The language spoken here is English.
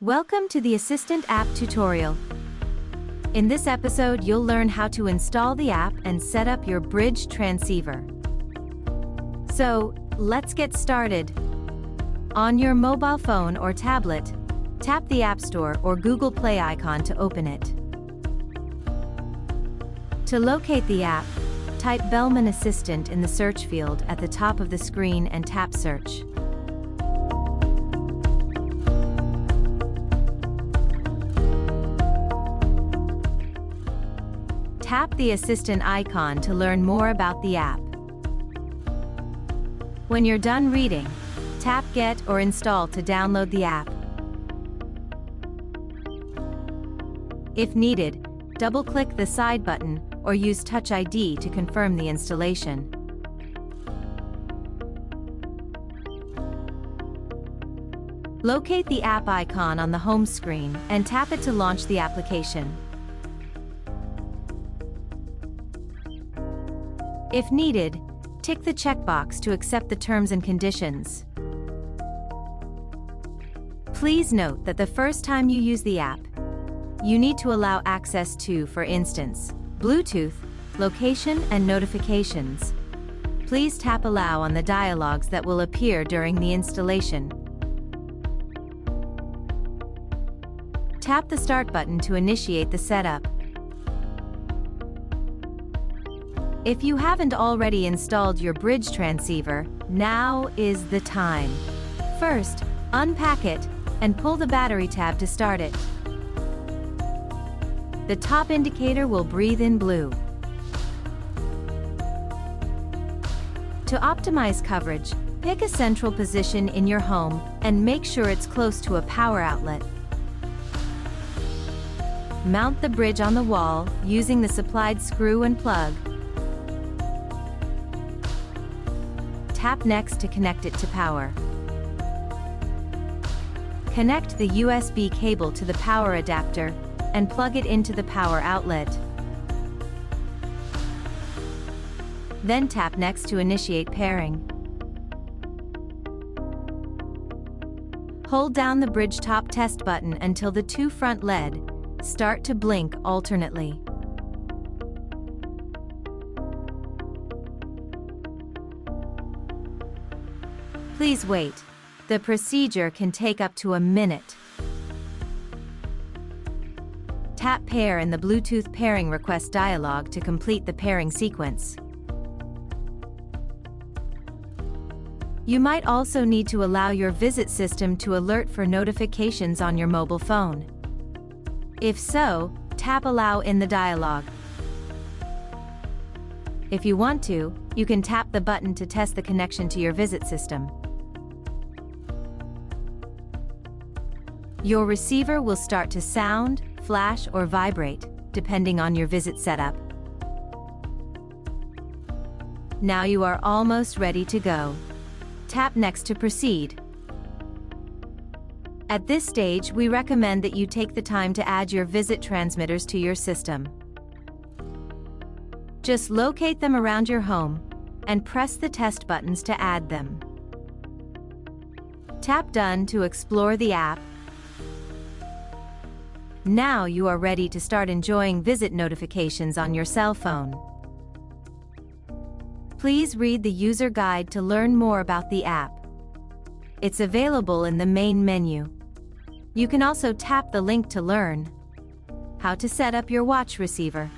Welcome to the Assistant app tutorial. In this episode, you'll learn how to install the app and set up your bridge transceiver. So, let's get started. On your mobile phone or tablet, tap the App Store or Google Play icon to open it. To locate the app, type Bellman Assistant in the search field at the top of the screen and tap Search. Tap the Assistant icon to learn more about the app. When you're done reading, tap Get or Install to download the app. If needed, double-click the side button or use Touch ID to confirm the installation. Locate the app icon on the home screen and tap it to launch the application. If needed, tick the checkbox to accept the terms and conditions. Please note that the first time you use the app, you need to allow access to, for instance, Bluetooth, location, and notifications. Please tap Allow on the dialogues that will appear during the installation. Tap the Start button to initiate the setup. If you haven't already installed your bridge transceiver, now is the time. First, unpack it and pull the battery tab to start it. The top indicator will breathe in blue. To optimize coverage, pick a central position in your home and make sure it's close to a power outlet. Mount the bridge on the wall using the supplied screw and plug. Tap Next to connect it to power. Connect the USB cable to the power adapter and plug it into the power outlet. Then tap Next to initiate pairing. Hold down the bridge top test button until the two front LED start to blink alternately. Please wait. The procedure can take up to a minute. Tap Pair in the Bluetooth pairing request dialog to complete the pairing sequence. You might also need to allow your visit system to alert for notifications on your mobile phone. If so, tap Allow in the dialog. If you want to, you can tap the button to test the connection to your visit system. Your receiver will start to sound, flash, or vibrate, depending on your visit setup. Now you are almost ready to go. Tap Next to proceed. At this stage, we recommend that you take the time to add your visit transmitters to your system. Just locate them around your home and press the test buttons to add them. Tap Done to explore the app. Now you are ready to start enjoying visit notifications on your cell phone. Please read the user guide to learn more about the app. It's available in the main menu. You can also tap the link to learn how to set up your watch receiver.